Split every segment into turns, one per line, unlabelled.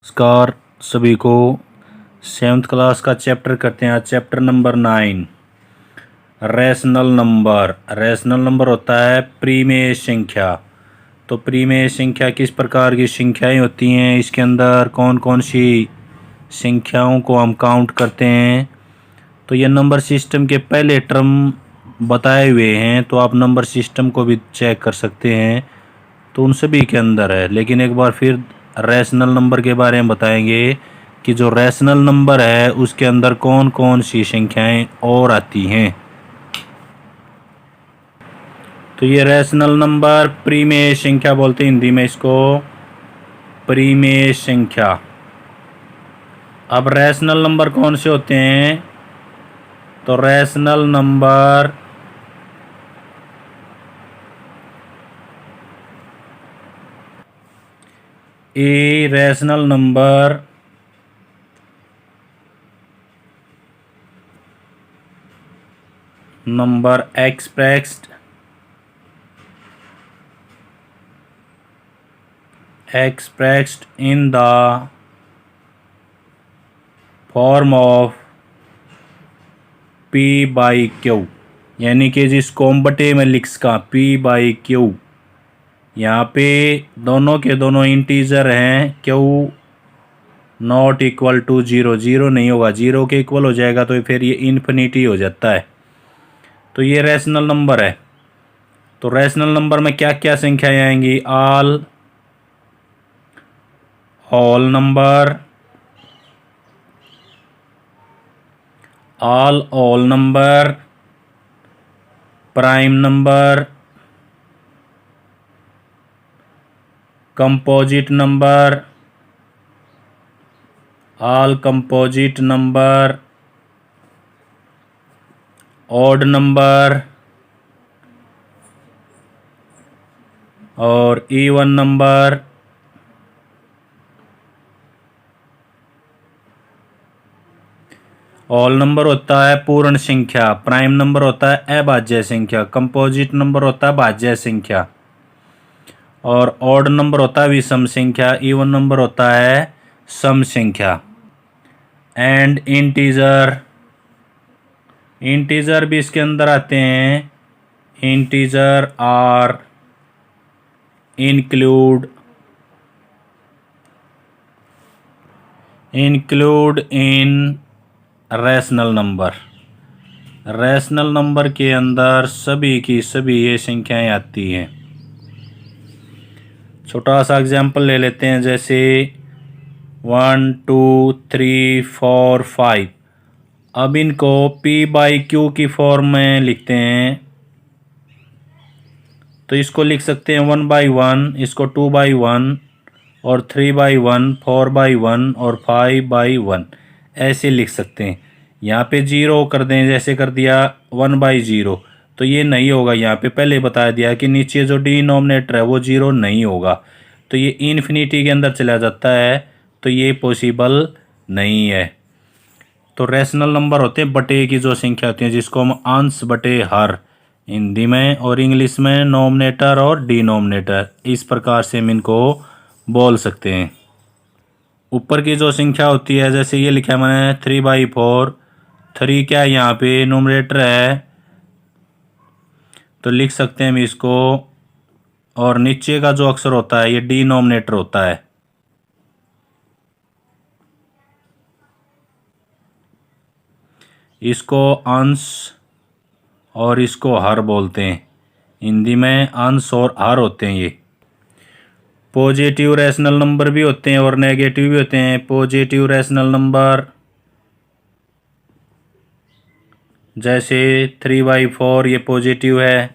नमस्कार सभी को। सेवन्थ क्लास का चैप्टर करते हैं आज, chapter number 9 rational number. Rational number होता है परिमेय संख्या। तो परिमेय संख्या किस प्रकार की संख्याएं होती हैं, इसके अंदर कौन कौन सी संख्याओं को हम काउंट करते हैं। तो ये नंबर सिस्टम के पहले टर्म बताए हुए हैं, तो आप नंबर सिस्टम को भी चेक कर सकते हैं, तो उन सभी के अंदर है। लेकिन एक बार फिर रैशनल नंबर के बारे में बताएंगे कि जो रैशनल नंबर है उसके अंदर कौन कौन सी संख्याएं और आती हैं। तो ये रैशनल नंबर परिमेय संख्या बोलते हैं, हिंदी में इसको परिमेय संख्या। अब रैशनल नंबर कौन से होते हैं, तो rational number rational number expressed in the form of P by Q, यानी कि जिसको हम बटे में लिख सका P by Q। यहाँ पे दोनों के दोनों इंटीजर हैं, Q नॉट इक्वल टू 0, 0 नहीं होगा, 0 के इक्वल हो जाएगा तो फिर ये इन्फिनिटी हो जाता है। तो ये रैशनल नंबर है। तो रैशनल नंबर में क्या क्या संख्याएं आएंगी, all whole number, all number, prime number, composite number, all composite number, odd number और इवन नंबर। ऑल नंबर होता है पूर्ण संख्या, प्राइम नंबर होता है अभाज्य संख्या, कंपोजिट नंबर होता है भाज्य संख्या और ऑड नंबर होता है विषम संख्या, इवन नंबर होता है सम संख्या। एंड इंटीजर, इंटीजर भी इसके अंदर आते हैं। Integer are include in rational number. Rational number के अंदर सभी की सभी ये संख्याएं आती हैं। छोटा सा एग्जांपल ले लेते हैं, जैसे 1 2 3 4 5। अब इनको P बाई Q की फॉर्म में लिखते हैं, तो इसको लिख सकते हैं 1 बाई 1, इसको 2 बाई 1 और 3 बाई 1, 4 बाई 1 और 5 बाई 1, ऐसे लिख सकते हैं। यहाँ पे 0 कर दें, जैसे कर दिया 1 बाई 0, तो ये नहीं होगा। यहाँ पे पहले बता दिया कि नीचे जो डिनोमिनेटर है वो 0 नहीं होगा, तो ये इन्फिनिटी के अंदर चला जाता है, तो ये पॉसिबल नहीं है। तो रैशनल नंबर होते हैं बटे की जो संख्या होती है, जिसको हम अंश बटे हर हिंदी में और इंग्लिश में नोमिनेटर और डिनोमिनेटर, इस प्रकार से हम इनको बोल सकते हैं। ऊपर की जो संख्या होती है, जैसे ये लिखा है मैंने 3/4, 3 क्या है यहाँ पे नोमिनेटर है, तो लिख सकते हैं हम इसको, और नीचे का जो अक्षर होता है ये डिनोमिनेटर होता है। इसको अंश और इसको हर बोलते हैं, हिंदी में अंश और हर होते हैं। ये पॉजिटिव रैशनल नंबर भी होते हैं और नेगेटिव भी होते हैं। पॉजिटिव रैशनल नंबर जैसे 3/4 ये पॉजिटिव है,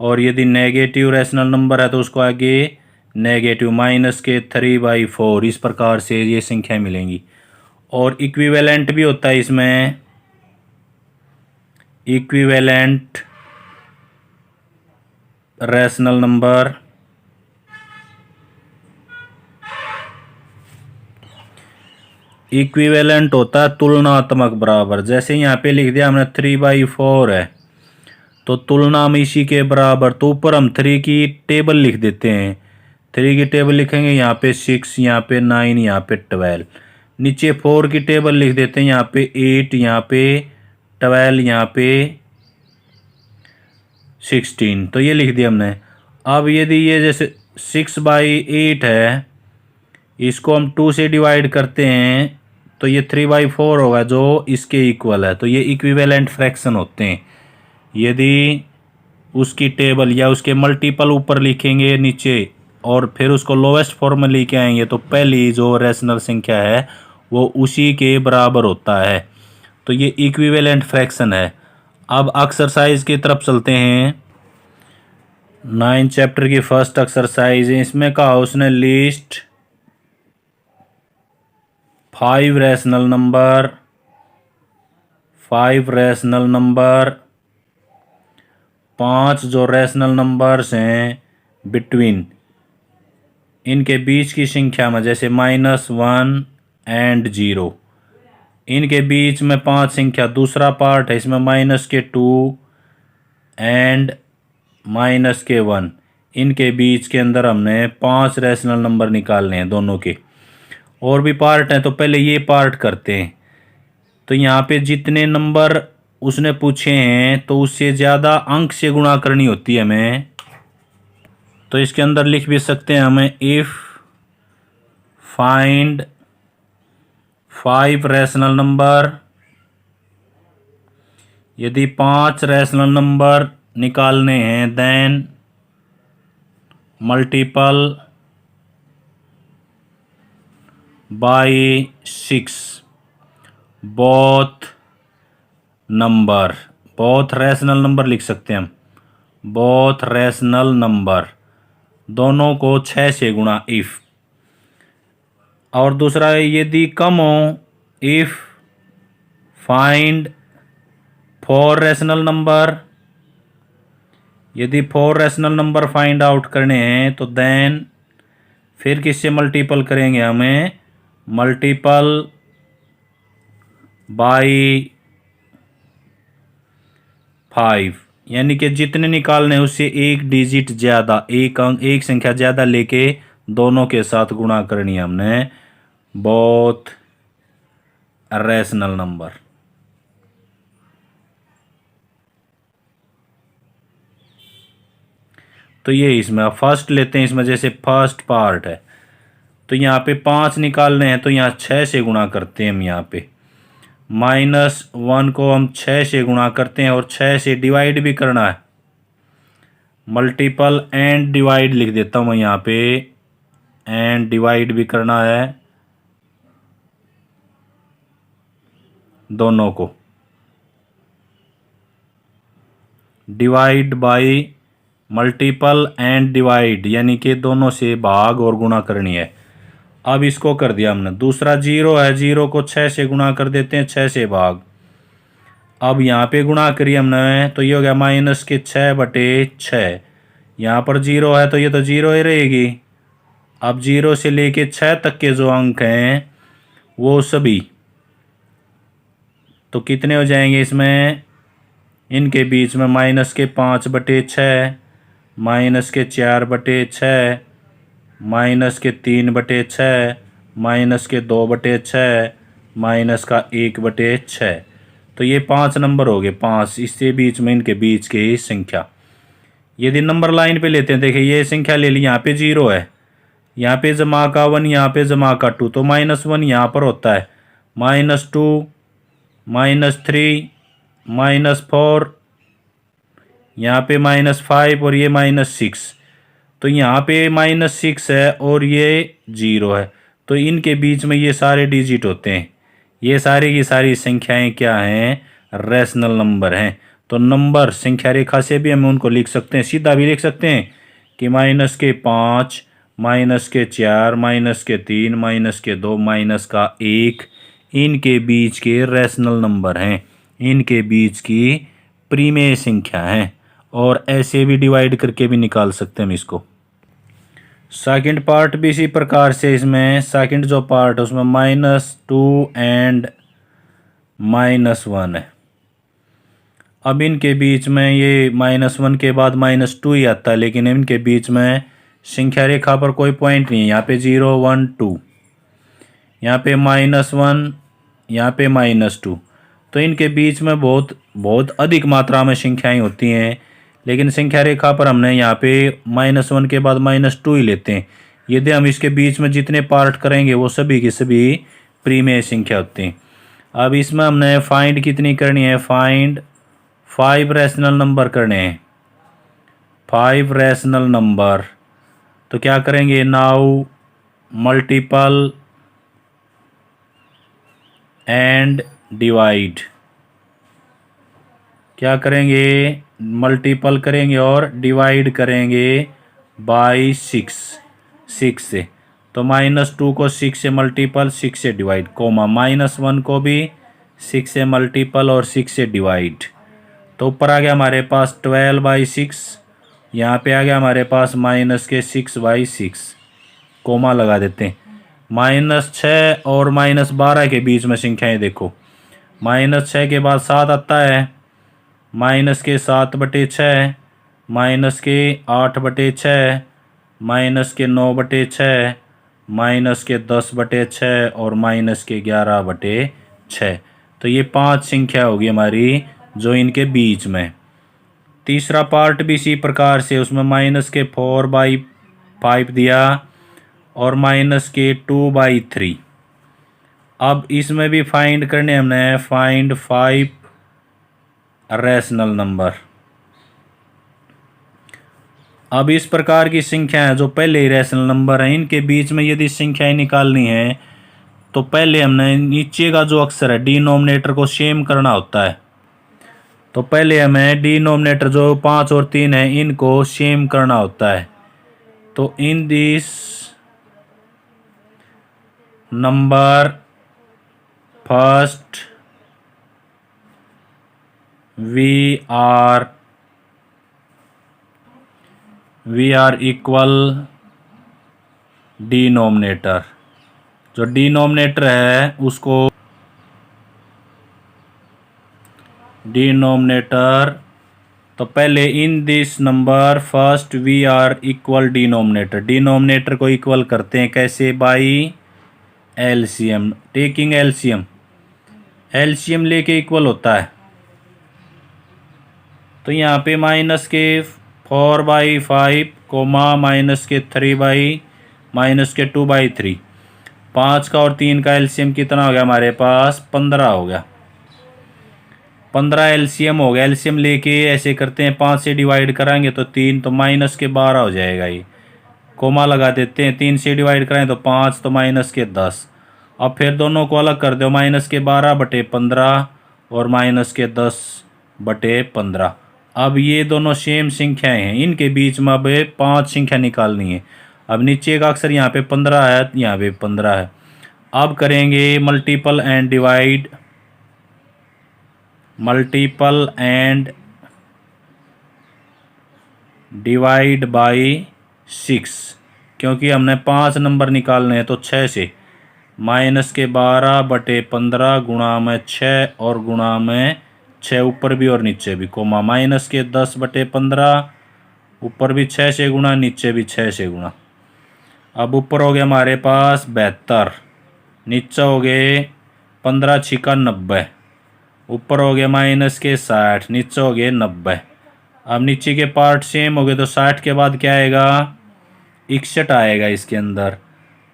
और यदि नेगेटिव रैशनल नंबर है तो उसको आगे नेगेटिव -3/4, इस प्रकार से ये संख्याएं मिलेंगी। और इक्विवेलेंट भी होता है इसमें, इक्विवेलेंट रैशनल नंबर इक्विवेलेंट होता है तुलनात्मक बराबर। जैसे यहाँ पे लिख दिया हमने 3/4 है, तो तुलना में इसी के बराबर, तो ऊपर हम 3 की टेबल लिख देते हैं, 3 की टेबल लिखेंगे, यहाँ पे 6, यहाँ पे 9, यहाँ पे 12। नीचे 4 की टेबल लिख देते हैं, यहाँ पे 8, यहाँ पे 12, यहाँ पे 16। तो ये लिख दिया हमने। अब यदि ये जैसे 6/8 है, इसको हम 2 से डिवाइड करते हैं तो ये 3/4 होगा जो इसके इक्वल है। तो ये इक्विवेलेंट फ्रैक्शन होते हैं। यदि उसकी टेबल या उसके मल्टीपल ऊपर लिखेंगे नीचे और फिर उसको लोवेस्ट फॉर्म में लेके आएंगे तो पहली जो रैशनल संख्या है वो उसी के बराबर होता है। तो ये इक्विवेलेंट फ्रैक्शन है। अब एक्सरसाइज की तरफ चलते हैं। 9 चैप्टर की फर्स्ट एक्सरसाइज है। इसमें कहा उसने लिस्ट 5 रैशनल नंबर, 5 जो रैशनल नंबर्स हैं बिटवीन, इनके बीच की संख्या में, जैसे -1 एंड 0, इनके बीच में 5 संख्या। दूसरा पार्ट है इसमें -2 एंड -1, इनके बीच के अंदर हमने 5 रैशनल नंबर निकालने हैं दोनों के। और भी पार्ट हैं तो पहले ये पार्ट करते हैं। तो यहाँ पे जितने नंबर उसने पूछे हैं तो उससे ज़्यादा अंक से गुणा करनी होती है हमें। तो इसके अंदर लिख भी सकते हैं हमें, इफ़ फाइंड 5 रैशनल नंबर, यदि 5 रैशनल नंबर निकालने हैं, then multiple by 6 both number. Both rational number लिख सकते हैं हम, बोथ रैशनल नंबर, दोनों को 6 से गुणा, इफ़। और दूसरा है यदि कम हो, इफ़ फाइंड 4 रैशनल नंबर, यदि 4 रैशनल नंबर फाइंड आउट करने हैं तो देन फिर किससे मल्टीपल करेंगे, हमें मल्टीपल बाय 5, यानी कि जितने निकालने हैं उससे एक डिजिट ज़्यादा, एक संख्या ज़्यादा लेके दोनों के साथ गुणा करनी है हमने, बोथ रैशनल नंबर। तो ये इसमें फर्स्ट लेते हैं। इसमें जैसे फर्स्ट पार्ट है तो यहाँ पे 5 निकालने हैं तो यहाँ 6 से गुणा करते हैं हम। यहाँ पे -1 को हम 6 से गुणा करते हैं और 6 से डिवाइड भी करना है। मल्टीपल एंड डिवाइड लिख देता हूँ मैं यहाँ पे, एंड डिवाइड भी करना है दोनों को। Divide by multiple and divide, यानी कि दोनों से भाग और गुणा करनी है। अब इसको कर दिया हमने। दूसरा 0 है, 0 को 6 से गुणा कर देते हैं, 6 से भाग। अब यहाँ पे गुणा करिए हमने तो ये हो गया -6/6। यहाँ पर 0 है तो ये तो 0 ही रहेगी। अब 0 से लेके 6 तक के जो अंक हैं वो सभी तो कितने हो जाएंगे इसमें, इनके बीच में -5/6, -4/6, -3/6, -2/6, -1/6। तो ये 5 नंबर हो गए। 5 इससे बीच में, इनके बीच की संख्या। यदि नंबर लाइन पे लेते हैं, देखिए ये संख्या ले ली, यहाँ पे 0 है, यहाँ पे जमा का 1, यहाँ पे जमा का 2, तो -1 यहाँ पर होता है, -2, -3, -4, यहाँ पे -5 और ये -6। तो यहाँ पे -6 है और ये 0 है, तो इनके बीच में ये सारे डिजिट होते हैं। ये सारी की सारी संख्याएं क्या हैं, रैशनल नंबर हैं। तो नंबर संख्या रेखा से भी हम उनको लिख सकते हैं, सीधा भी लिख सकते हैं कि -5, -4, -3, -2, -1 इनके बीच के रैशनल नंबर हैं, इनके बीच की प्रीमेय संख्या हैं। और ऐसे भी डिवाइड करके भी निकाल सकते हैं हम इसको। सेकंड पार्ट भी इसी प्रकार से, इसमें सेकंड जो पार्ट है उसमें -2 एंड -1 है। अब इनके बीच में ये -1 के बाद -2 ही आता है, लेकिन इनके बीच में संख्या रेखा पर कोई पॉइंट नहीं है। यहाँ पे 0 1 2, यहाँ पे -1, यहाँ पे -2। तो इनके बीच में बहुत बहुत अधिक मात्रा में संख्याएं होती हैं, लेकिन संख्या रेखा पर हमने यहाँ पे -1 के बाद -2 ही लेते हैं। यदि हम इसके बीच में जितने पार्ट करेंगे वो सभी की सभी प्रीमेय संख्या होती हैं। अब इसमें हमने फाइंड कितनी करनी है? फाइंड 5 रैशनल नंबर करने हैं, 5 रैशनल नंबर। तो क्या करेंगे? Now multiple and divide. क्या करेंगे? मल्टीपल करेंगे और डिवाइड करेंगे बाई 6 से। तो -2 को 6 से मल्टीपल, 6 से डिवाइड, कोमा -1 को भी 6 से मल्टीपल और 6 से डिवाइड। तो ऊपर आ गया हमारे पास 12/6, यहाँ पे आ गया हमारे पास -6/6, कोमा लगा देते हैं। -6 और -12 के बीच में संख्याएं देखो। -6 के बाद 7 आता है, -7/6, -8/6, -9/6, -10/6 और -11/6। तो ये 5 संख्या होगी हमारी जो इनके बीच में। तीसरा पार्ट भी इसी प्रकार से, उसमें -4/5 दिया और -2/3। अब इसमें भी फाइंड करने हमने, फाइंड 5 रैशनल नंबर। अब इस प्रकार की संख्या है जो पहले ही रैशनल नंबर है, इनके बीच में यदि संख्याएं निकालनी है तो पहले हमने नीचे का जो अक्षर है डिनोमिनेटर को सेम करना होता है। तो पहले हमें डिनोमिनेटर जो 5 और 3 है इनको सेम करना होता है। तो in this number first we are equal denominator. जो डिनोमिनेटर है उसको डिनोमिनेटर, तो पहले in this number first we are equal denominator. Denominator को इक्वल करते हैं कैसे? By LCM, taking LCM. LCM लेके इक्वल होता है। तो यहाँ पे -4/5 कोमा -2/3, 5 का और 3 का एलसीएम कितना हो गया हमारे पास? 15 हो गया। 15 एलसीएम हो गया। एलसीएम लेके ऐसे करते हैं, 5 से डिवाइड कराएंगे तो 3, तो -12 हो जाएगा। ये कोमा लगा देते हैं। 3 से डिवाइड कराएं तो 5, तो -10। अब फिर दोनों को अलग कर दो, -12/15 और -10/15। अब ये दोनों सेम संख्याएं हैं, इनके बीच में अब 5 संख्या निकालनी है। अब नीचे का अक्षर यहाँ पे 15 है, यहाँ पे 15 है। अब करेंगे multiple and divide, multiple and divide by 6, क्योंकि हमने 5 नंबर निकालने हैं। तो 6 से -12/15 गुणा में 6 और गुणा में 6 ऊपर भी और नीचे भी, कोमा -10/15 ऊपर भी 6 से गुणा, नीचे भी 6 से गुणा। अब ऊपर हो गया हमारे पास 72, नीचे हो गए 15 छिका 90, ऊपर हो गया -60, नीचे हो गए 90। अब नीचे के पार्ट सेम हो गए, तो 60 के बाद क्या आएगा? 61 आएगा इसके अंदर।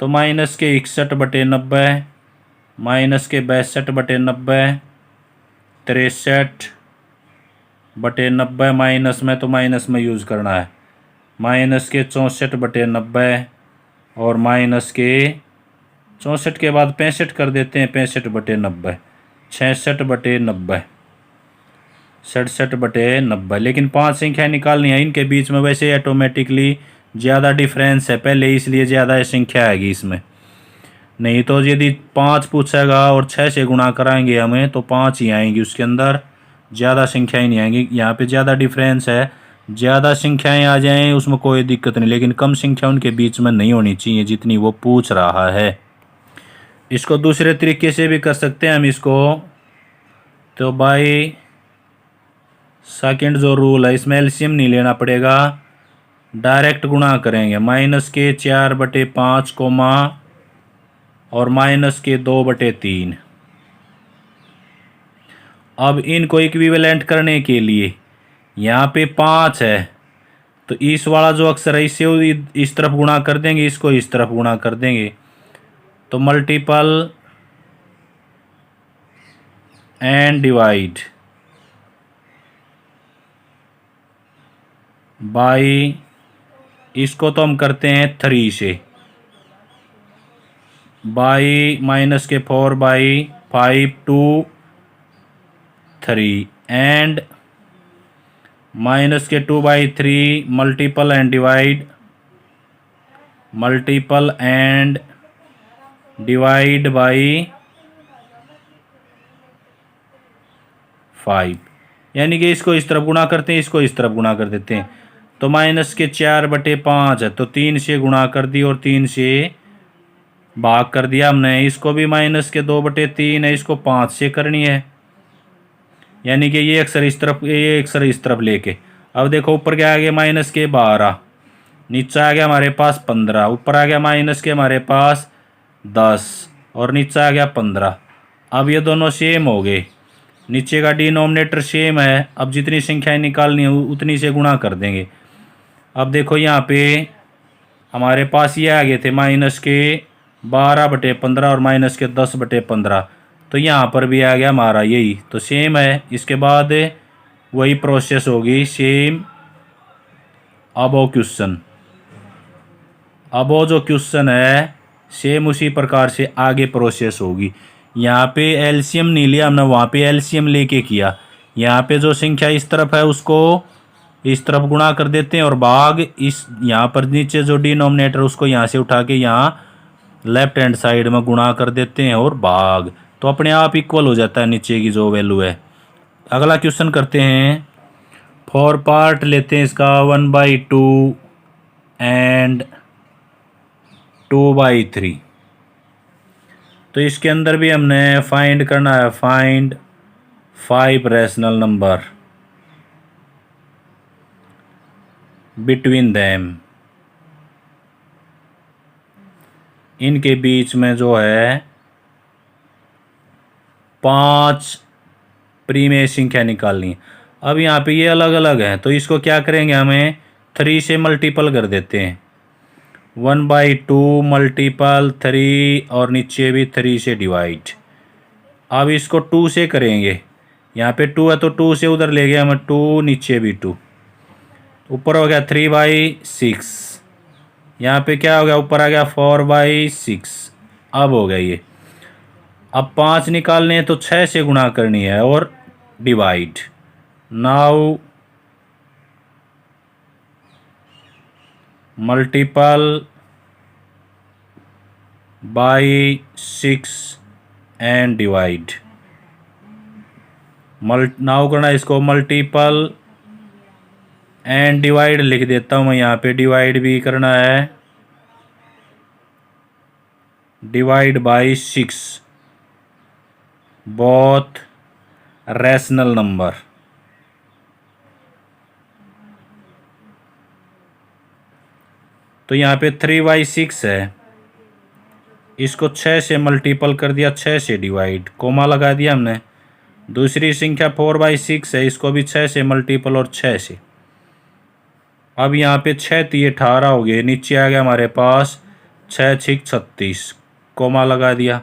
तो -61/90, -62/90, 63/90, माइनस में तो माइनस में यूज़ करना है, -64/90 और -64 के बाद 65 कर देते हैं, 65/90, 66/90, 67/90। लेकिन 5 संख्या निकालनी है, इनके बीच में वैसे ऑटोमेटिकली ज़्यादा डिफरेंस है पहले, इसलिए ज़्यादा संख्या आएगी इसमें। नहीं तो यदि 5 पूछेगा और 6 से गुणा कराएंगे हमें तो 5 ही आएंगी, उसके अंदर ज़्यादा संख्याएं नहीं आएंगी। यहाँ पे ज़्यादा डिफरेंस है, ज़्यादा संख्याएं आ जाएं उसमें कोई दिक्कत नहीं, लेकिन कम संख्या उनके बीच में नहीं होनी चाहिए जितनी वो पूछ रहा है। इसको दूसरे तरीके से भी कर सकते हैं हम इसको। तो बाई सेकंड जो रूल है, इसमें एलसीएम नहीं लेना पड़ेगा, डायरेक्ट गुणा करेंगे, -4/5 कोमा और -2/3। अब इनको इक्विवेलेंट करने के लिए यहाँ पे 5 है तो इस वाला जो अक्षर है इससे इस तरफ गुणा कर देंगे, इसको इस तरफ गुणा कर देंगे, तो मल्टीपल एंड डिवाइड बाई, इसको तो हम करते हैं 3 से, by -4/5 2 3 and -2/3 multiple and divide by 5, यानी कि इसको इस तरफ गुणा करते हैं, इसको इस तरफ गुणा कर देते हैं, तो -4/5 है तो 3 से गुणा कर दी और 3 से भाग कर दिया हमने। इसको भी -2/3 है, इसको 5 से करनी है, यानी कि ये अक्षर इस तरफ, ये अक्षर इस तरफ लेके। अब देखो ऊपर क्या आ गया -12, नीचे आ गया हमारे पास 15, ऊपर आ गया हमारे पास 10 और नीचे आ गया 15। अब ये दोनों सेम हो गए, नीचे का डिनोमिनेटर सेम है। अब जितनी संख्याएं निकालनी है उतनी से गुणा कर देंगे। अब देखो यहाँ पे हमारे पास ये आ गए थे -12/15 और -10/15, तो यहाँ पर भी आ गया हमारा यही, तो सेम है। इसके बाद वही प्रोसेस होगी सेम। अब वो क्वेश्चन, अब वो जो क्वेश्चन है सेम उसी प्रकार से आगे प्रोसेस होगी। यहाँ पे एलसीएम नहीं लिया हमने, वहाँ पे एलसीएम लेके किया। यहाँ पे जो संख्या इस तरफ है उसको इस तरफ गुणा कर देते हैं और भाग इस, यहाँ पर नीचे जो डिनोमिनेटर उसको यहाँ से उठा के यहाँ लेफ्ट हैंड साइड में गुणा कर देते हैं और भाग, तो अपने आप इक्वल हो जाता है नीचे की जो वैल्यू है। अगला क्वेश्चन करते हैं, 4 पार्ट लेते हैं इसका 1/2 एंड 2/3। तो इसके अंदर भी हमने फाइंड करना है, find 5 rational number between them, इनके बीच में जो है 5 प्रीमेय संख्या निकालनी है। अब यहाँ पे ये अलग अलग है तो इसको क्या करेंगे, हमें 3 से मल्टीपल कर देते हैं, 1/2 मल्टीपल 3 और नीचे भी 3 से डिवाइड। अब इसको 2 से करेंगे, यहाँ पे 2 है तो 2 से उधर ले गए हमें 2, नीचे भी 2, ऊपर हो गया 3/6, यहाँ पे क्या हो गया, ऊपर आ गया 4/6। अब हो गया ये। अब 5 निकालने हैं तो 6 से गुणा करनी है और divide. Now multiple by 6 and divide. Now करना इसको मल्टीपल एंड डिवाइड लिख देता हूँ मैं, यहाँ पे डिवाइड भी करना है, divide by 6 both rational number. तो यहाँ पे 3/6 है, इसको 6 से मल्टीपल कर दिया, 6 से डिवाइड, कोमा लगा दिया हमने। दूसरी संख्या 4/6 है, इसको भी 6 से मल्टीपल और 6 से। अब यहाँ पे 6 3 18 हो गए, नीचे आ गया हमारे पास 6 6 36, कोमा लगा दिया।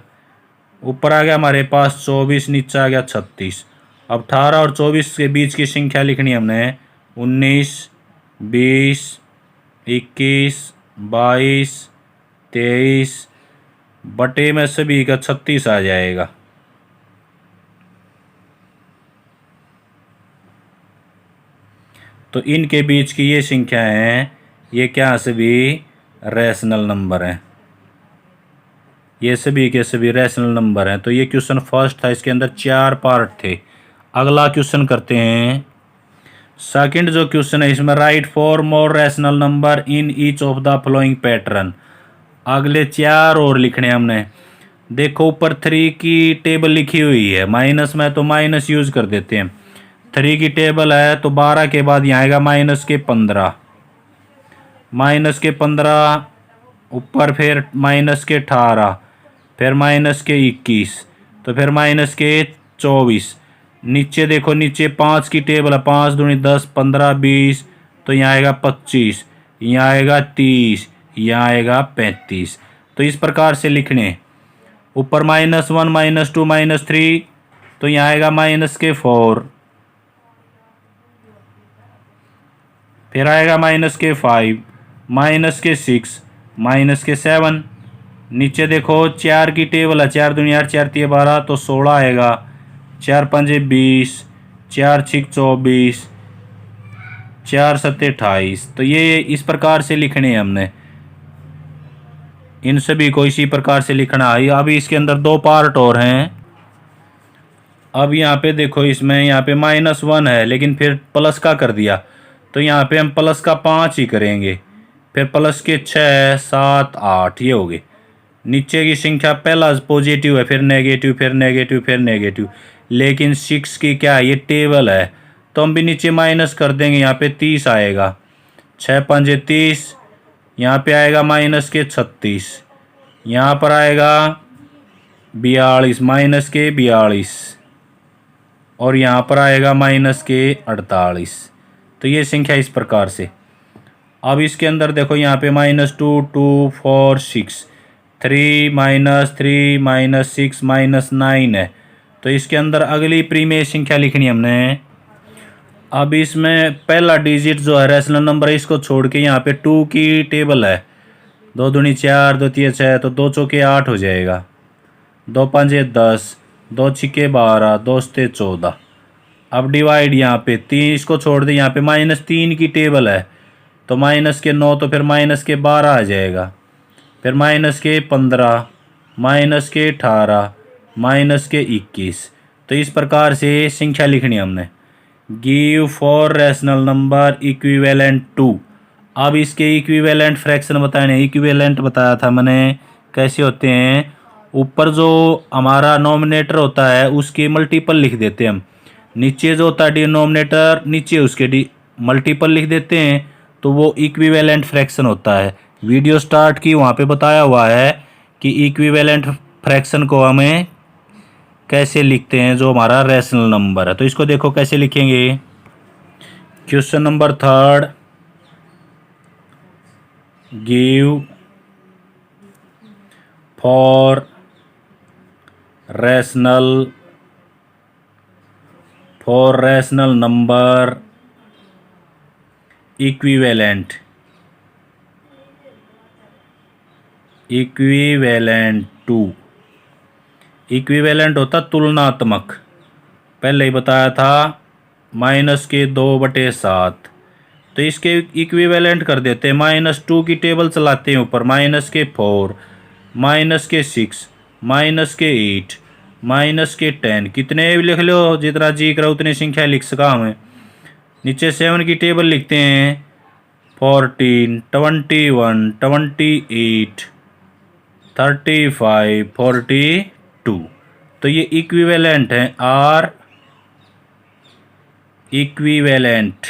ऊपर आ गया हमारे पास 24, नीचे आ गया 36। अब 18 और 24 के बीच की संख्या लिखनी है हमने, 19 20 21 22 23 बटे में सभी का 36 आ जाएगा। तो इनके बीच की ये संख्या है, ये क्या सभी रैशनल नंबर हैं, ये सभी के सभी रैशनल नंबर हैं। तो ये क्वेश्चन फर्स्ट था, इसके अंदर 4 पार्ट थे। अगला क्वेश्चन करते हैं, सेकंड जो क्वेश्चन है इसमें, right 4 more rational number in each of the following pattern. अगले 4 और लिखने हमने। देखो ऊपर 3 की टेबल लिखी हुई है, माइनस में तो माइनस यूज कर देते हैं। 3 की टेबल है तो 12 के बाद यहाँ आएगा -15, माइनस के 15, ऊपर फिर माइनस के 18, फिर माइनस के 21, तो फिर माइनस के 24। नीचे देखो, नीचे 5 की टेबल है, 5 दूनी 10, 15, 20, तो यहाँ आएगा 25, यहाँ आएगा 30, यहाँ आएगा 35। तो इस प्रकार से लिखने। ऊपर -1, -2, -3, तो यहाँ आएगा माइनस के 4, फिर आएगा माइनस के 5, माइनस के 6, माइनस के 7। नीचे देखो 4 की टेबल है, 4 दूनी 8, 4 तिये 12, तो 16 आएगा, 4 पंजे 20, 4 छिक 24, 4 सत्ते 28। तो ये इस प्रकार से लिखने हैं हमने, इन सभी को इसी प्रकार से लिखना है। अभी इसके अंदर 2 पार्ट और हैं। अब यहाँ पे देखो, इसमें यहाँ पे -1 है, लेकिन फिर प्लस का कर दिया, तो यहाँ पे हम प्लस का 5 ही करेंगे, फिर प्लस के 6, 7, 8 ये हो गए। नीचे की संख्या पहला पॉजिटिव है, फिर नेगेटिव, फिर नेगेटिव, फिर नेगेटिव, लेकिन 6 की क्या है, ये टेबल है, तो हम भी नीचे माइनस कर देंगे। यहाँ पे 30 आएगा, 6 पंजे 30, यहाँ पे आएगा माइनस के 36, यहाँ पर आएगा 42, माइनस के 42, और यहाँ पर आएगा माइनस के 48। तो ये संख्या इस प्रकार से। अब इसके अंदर देखो, यहाँ पे -2, 2, 4, 6, 3, -3, -6, -9 है, तो इसके अंदर अगली प्रीमेय संख्या लिखनी हमने। अब इसमें पहला डिजिट जो है रैशनल नंबर है, इसको छोड़ के यहाँ पे 2 की टेबल है, 2 दूनी 4, 2 तिये 6, तो 2 चौके 8 हो जाएगा, 2 पंजे 10, 2 छिके 12, 2 सत्ते 14। अब डिवाइड यहाँ पे 3, इसको छोड़ दे, यहाँ पे -3 की टेबल है, तो माइनस के 9, तो फिर माइनस के 12 आ जाएगा, फिर माइनस के 15, माइनस के 18, माइनस के 21। तो इस प्रकार से संख्या लिखनी हमने। Give four rational number equivalent to. अब इसके इक्विवेलेंट फ्रैक्शन बताने, इक्विवेलेंट बताया था मैंने कैसे होते हैं। ऊपर जो हमारा नोमिनेटर होता है उसके मल्टीपल लिख देते हैं हम, नीचे जो होता है डिनोमिनेटर, नीचे उसके मल्टीपल लिख देते हैं, तो वो इक्विवेलेंट फ्रैक्शन होता है। वीडियो स्टार्ट की वहाँ पे बताया हुआ है कि इक्विवेलेंट फ्रैक्शन को हमें कैसे लिखते हैं जो हमारा रैशनल नंबर है। तो इसको देखो कैसे लिखेंगे। Question number 3, give four rational number equivalent to. Equivalent होता तुलनात्मक, पहले ही बताया था, -2/7। तो इसके इक्विवेलेंट कर देते हैं, -2 की टेबल चलाते हैं ऊपर, -4, -6, -8, -10, कितने भी लिख लो, जितना जी करो उतनी संख्या लिख सका हमें। नीचे 7 की टेबल लिखते हैं, 14, 21, 28, 35, 42। तो ये इक्विवेलेंट हैं, आर इक्विवेलेंट।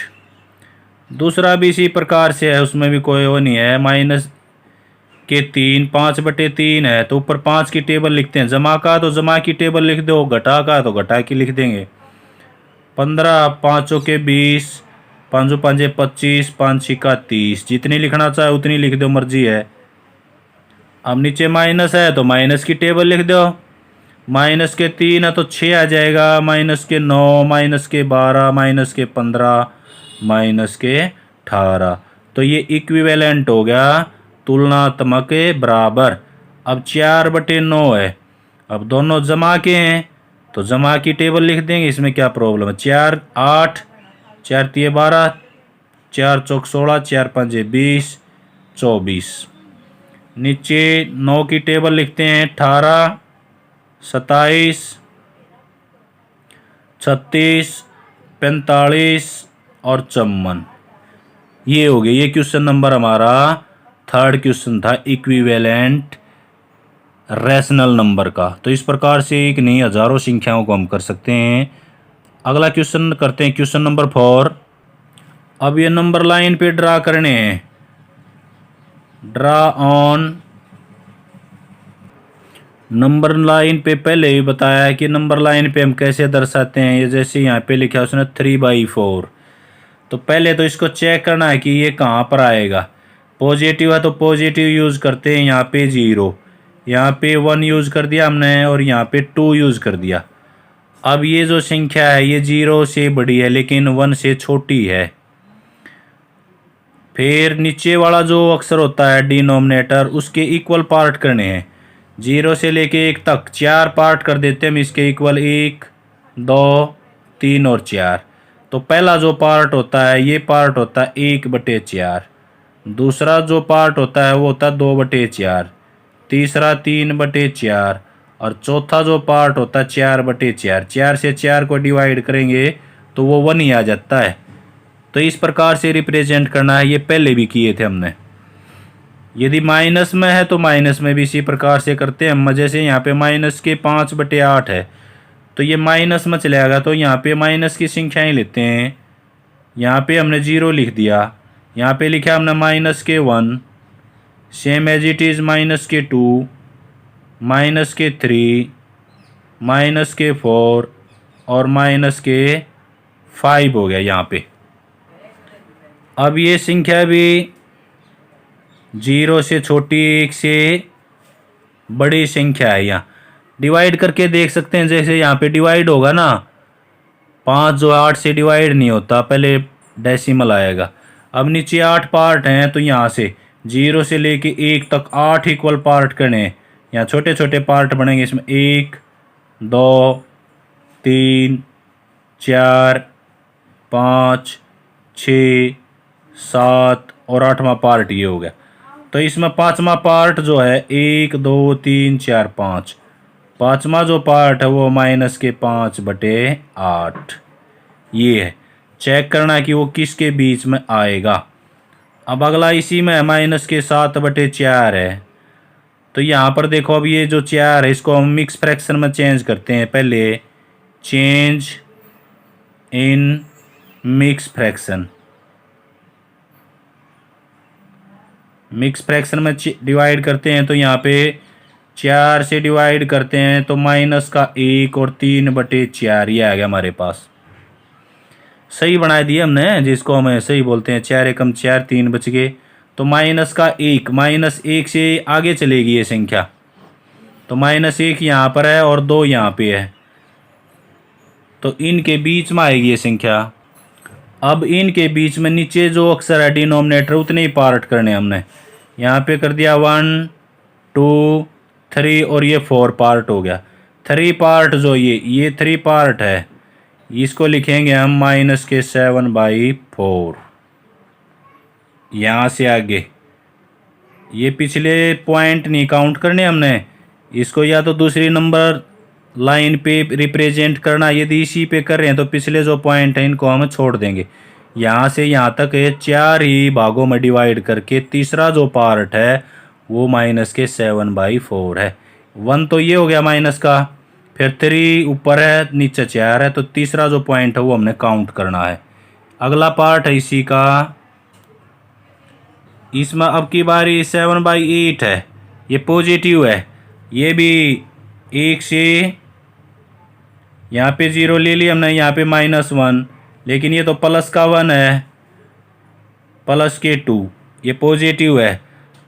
दूसरा भी इसी प्रकार से है, उसमें भी कोई वो नहीं है, -3, 5/3 है, तो ऊपर 5 की टेबल लिखते हैं। जमा का तो जमा की टेबल लिख दो, घटा का तो घटा की लिख देंगे। 15, 5 चौके 20, 5 पंजे 25, 5 छिका 30, जितनी लिखना चाहे उतनी लिख दो, मर्जी है। अब नीचे माइनस है तो माइनस की टेबल लिख दो, -3 है तो 6 आ जाएगा, -9, -12, -15, -18। तो ये इक्विवेलेंट हो गया, तुलनात्मक के बराबर। अब 4/9 है, अब दोनों जमा के हैं तो जमा की टेबल लिख देंगे, इसमें क्या प्रॉब्लम है। 4, 8, 4 तिये 12, 4 चौक 16, 4 पंजे 20, 24। नीचे 9 की टेबल लिखते हैं, 18, 27, 36, 45 और 54। ये हो गया, ये क्वेश्चन नंबर हमारा 3rd क्वेश्चन था इक्विवेलेंट रैशनल नंबर का। तो इस प्रकार से एक नहीं हजारों संख्याओं को हम कर सकते हैं। अगला क्वेश्चन करते हैं, क्वेश्चन नंबर 4। अब ये नंबर लाइन पे ड्रा करने हैं, ड्रा ऑन नंबर लाइन पे पहले ही बताया है कि नंबर लाइन पे हम कैसे दर्शाते हैं। ये जैसे यहाँ पे लिखा है उसने 3/4, तो पहले तो इसको चेक करना है कि ये कहाँ पर आएगा। पॉजिटिव है तो पॉजिटिव यूज़ करते हैं, यहाँ पे 0, यहाँ पे 1 यूज़ कर दिया हमने और यहाँ पे 2 यूज़ कर दिया। अब ये जो संख्या है ये 0 से बड़ी है लेकिन 1 से छोटी है। फिर नीचे वाला जो अक्षर होता है डिनोमिनेटर, उसके इक्वल पार्ट करने हैं। 0 से लेके 1 तक 4 पार्ट कर देते हैं हम इसके इक्वल, 1 2 3 और 4। तो पहला जो पार्ट होता है ये पार्ट होता है 1/4, दूसरा जो पार्ट होता है वो होता है 2/4, तीसरा 3/4 और चौथा जो पार्ट होता है 4/4। 4 से 4 को डिवाइड करेंगे तो वो 1 ही आ जाता है। तो इस प्रकार से रिप्रेजेंट करना है, ये पहले भी किए थे हमने। यदि माइनस में है तो माइनस में भी इसी प्रकार से करते हैं हम। जैसे यहाँ पे माइनस के 5/8 है तो ये माइनस में चलेगा, तो यहाँ पे माइनस की संख्याएं लेते हैं। यहाँ पे हमने 0 लिख दिया, यहाँ पे लिखा हमने -1, सेम एज इट इज़ -2, -3, -4 और -5 हो गया यहाँ पे। अब ये संख्या भी 0 से छोटी 1 से बड़ी संख्या है। यहाँ डिवाइड करके देख सकते हैं, जैसे यहाँ पे डिवाइड होगा ना, 5 जो 8 से डिवाइड नहीं होता, पहले डेसिमल आएगा। अब नीचे 8 पार्ट हैं तो यहाँ से 0 से लेके 1 तक 8 इक्वल पार्ट करने हैं। यहाँ छोटे छोटे पार्ट बनेंगे इसमें, 1 2 3 4 5 6 7 और 8वां पार्ट ये हो गया। तो इसमें 5वां पार्ट जो है 1 2 3 4 5, 5वां जो पार्ट है वो -5/8 ये है। चेक करना है कि वो किसके बीच में आएगा। अब अगला इसी में -7/4 है। तो यहाँ पर देखो, अब ये जो 4 है इसको हम मिक्स फ्रैक्शन में चेंज करते हैं। पहले change in mix fraction, mix fraction में डिवाइड करते हैं तो यहाँ पे 4 से डिवाइड करते हैं तो -1 और 3/4 ये आ गया हमारे पास। सही बना दिए हमने, जिसको हम सही बोलते हैं। 4 एकम 4, 3 बच गए। तो -1 से आगे चलेगी ये संख्या, तो -1 यहाँ पर है और 2 यहाँ पे है, तो इनके बीच में आएगी ये संख्या। अब इनके बीच में नीचे जो अक्षर है डिनोमिनेटर, उतने ही पार्ट करने हमने। यहाँ पे कर दिया 1 2 3 और ये 4 पार्ट हो गया। 3 पार्ट जो ये 3 पार्ट है, इसको लिखेंगे हम -7/4। यहाँ से आगे ये पिछले पॉइंट नहीं काउंट करने हमने, इसको या तो दूसरी नंबर लाइन पे रिप्रेजेंट करना। यदि इसी पे कर रहे हैं तो पिछले जो पॉइंट हैं इनको हम छोड़ देंगे। यहाँ से यहाँ तक 4 ही भागों में डिवाइड करके तीसरा जो पार्ट है वो -7/4 है। 1 तो ये हो गया माइनस का, फिर 3 ऊपर है, नीचे 4 है, तो तीसरा जो पॉइंट है वो हमने काउंट करना है। अगला पार्ट है इसी का, इसमें अब की बारी 7/8 है, ये पॉजिटिव है। ये भी 1 से यहाँ पे 0 ले लिया हमने, यहाँ पे -1, लेकिन ये तो प्लस का 1 है, प्लस के 2, ये पॉजिटिव है।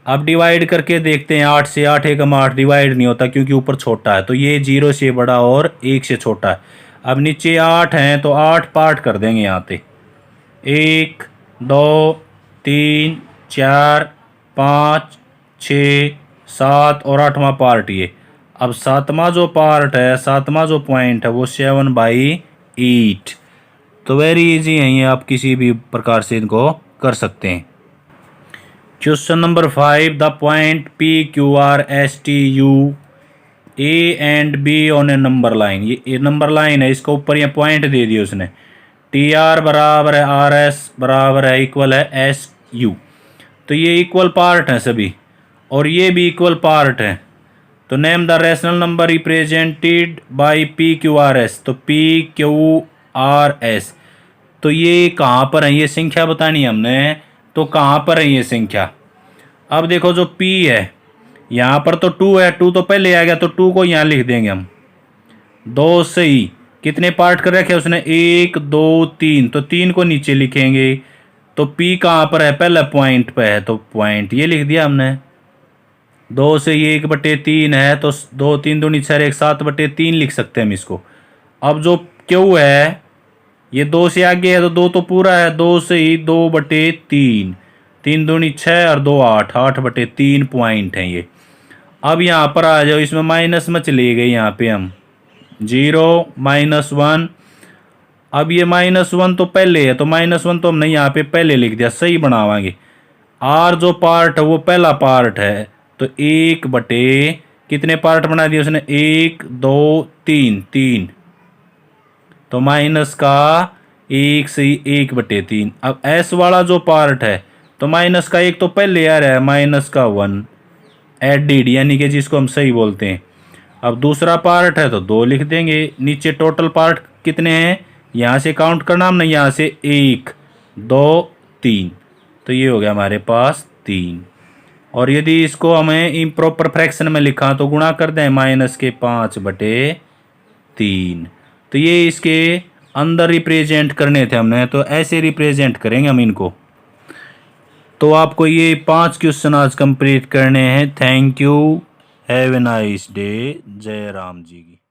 अब डिवाइड करके देखते हैं, 8 से 8 एकम 8 डिवाइड नहीं होता क्योंकि ऊपर छोटा है, तो ये 0 से बड़ा और 1 से छोटा है। अब नीचे 8 हैं तो 8 पार्ट कर देंगे यहाँ पे, 1 2 3 4 5 6 7 और 8वां पार्ट ये। अब 7वां जो पार्ट है, 7वां जो पॉइंट है वो 7/8। तो वेरी इजी है ये, आप किसी भी प्रकार से इनको कर सकते हैं। Question number 5, the point PQRSTU A and B on A number line. ये नंबर लाइन है, इसको ऊपर ये पॉइंट दे दिए उसने। TR बराबर है RS बराबर है इक्वल है SU। तो ये इक्वल पार्ट हैं सभी, और ये भी इक्वल पार्ट हैं। तो name the rational number represented by PQRS। तो PQRS, तो ये कहाँ पर है, ये संख्या बतानी है हमने, तो कहाँ पर है ये संख्या। अब देखो जो P है, यहाँ पर तो 2 है, 2 तो पहले आ गया, तो 2 को यहाँ लिख देंगे हम। 2 से ही कितने पार्ट कर रखे उसने, 1 2 3, तो 3 को नीचे लिखेंगे। तो P कहाँ पर है, पहले पॉइंट पे है, तो पॉइंट ये लिख दिया हमने। 2 से ये 1/3 है, तो 2 3 दूनी 6 1 7/3 लिख सकते हैं हम इसको। अब जो Q है, ये 2 से आगे है, तो 2 तो पूरा है, 2 से ही 2/3, 3 दूनी 6 और 2 8, 8/3 पॉइंट है ये। अब यहाँ पर आ जाओ, इसमें माइनस में चले गए, यहाँ पे हम 0 -1। अब ये -1 तो पहले है, तो -1 तो हमने यहाँ पे पहले लिख दिया, सही बनावांगे। R जो पार्ट है वो पहला पार्ट है, तो 1/, कितने पार्ट बना दिए उसने, 1 2 3, 3, तो माइनस का 1 से 1/3। अब S वाला जो पार्ट है, तो माइनस का 1 तो पहले आ रहा है, -1 एडिड, यानी कि जिसको हम सही बोलते हैं। अब दूसरा पार्ट है तो 2 लिख देंगे। नीचे टोटल पार्ट कितने हैं, यहाँ से काउंट करना हमने, यहाँ से 1 2 3, तो ये हो गया हमारे पास 3। और यदि इसको हमें इम्प्रॉपर फ्रैक्शन में लिखा तो गुणा कर दें, -5/3। तो ये इसके अंदर रिप्रेजेंट करने थे हमने, तो ऐसे रिप्रेजेंट करेंगे हम इनको। तो आपको ये 5 क्वेश्चन आज कंप्लीट करने हैं। Thank you, have a nice day. जय राम जी की।